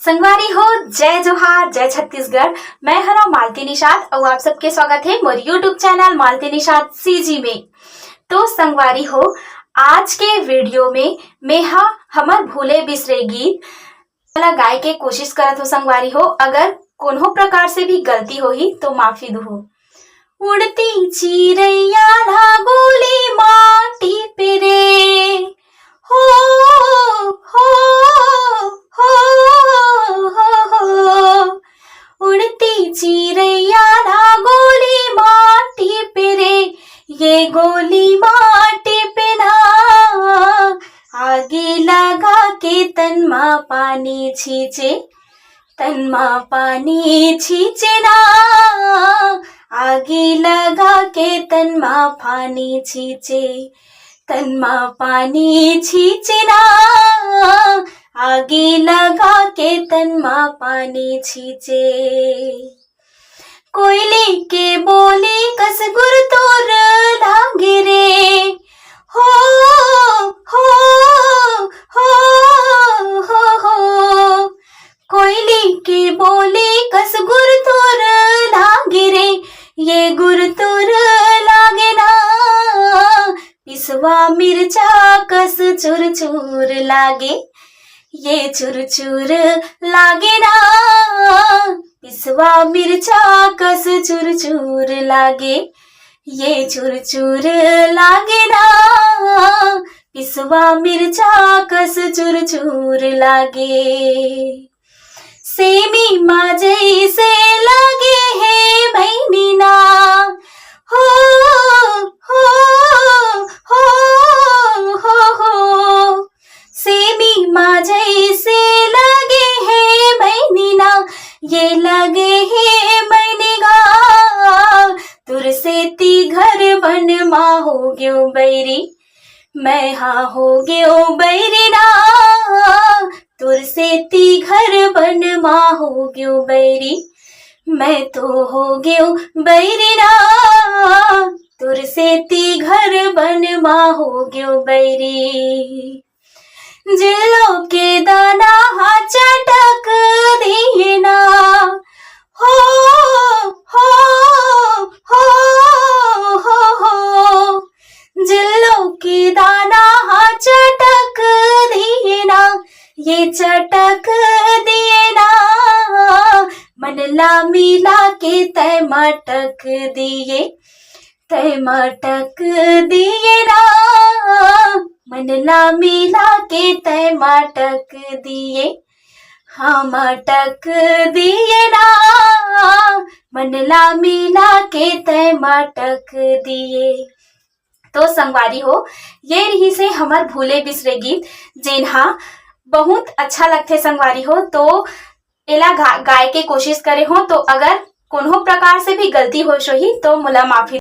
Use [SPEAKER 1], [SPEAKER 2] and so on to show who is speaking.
[SPEAKER 1] संगवारी हो जय जोहार जय छत्तीसगढ़। मैं हरा मालती निषाद और आप सबके स्वागत है मोर यूट्यूब चैनल मालती निषाद सीजी में। तो संगवारी हो आज के वीडियो में मैं हमर भूले बिसरे गीत वाला गाय के कोशिश करत हो। संगवारी हो अगर कोनो प्रकार से भी गलती होही तो माफी दो। उड़ती चिड़ैया लागोली माटी पे रे हो उड़ती चिड़ैया लागोली माटी पे रे, ये गोली माटी पे ना आगे लगा के तनमा पानी छींचे, तनमा पानी छींचे ना आगे लगा के तनमा पानी छींचे, तनमा पानी छींचे ना आगे लगा के तनमा पानी छींचे। कोयली के बोली कस गुर तोर लागे रे हो हो हो हो हो, कोयली के बोली कस गुर तोर लागे रे, ये गुर तोर लागे ना पिसवा मिर्चा कस चुर चुर लागे, ये चुर चुर लागे ना पिसवा मिर्चा कस चुर चुर लागे, ये चुर चुर लागे ना पिसवा मिर्चा कस चुर चुर लागे। सेमी माँ जैसे लागे है मैनी ना हो हो हो हो हो, सेमी माँ जैसे लगे है मैनी ना, ये लगे है मैनी गा तुर से ती घर बन माँ हो ग्यो बैरी, मैं हो ग्यो बैरी ना तुर से ती घर बन माँ हो ग्यो बैरी, मैं तो हो ग्यो बैरी ना तुर से ती घर बन माँ हो ग्यो बैरी। जिलो के दाना चटक दिए ना हो हो हो हो हो, जिलो के दाना चटक दिए ना, ये चटक दिए ना मन ला मिला के तय मटक दिए, तय मटक दिए ना मन ला मिला के तय मटक दिए, हाँ मटक दिए ना मन ला मिला के तय मटक दिए। तो संगवारी हो ये रही से हमार भूले बिसरे गीत जेनहा बहुत अच्छा लगते संगवारी हो। तो एला गाय के कोशिश करे हो तो अगर कोनो प्रकार से भी गलती हो सोही तो मोला माफी।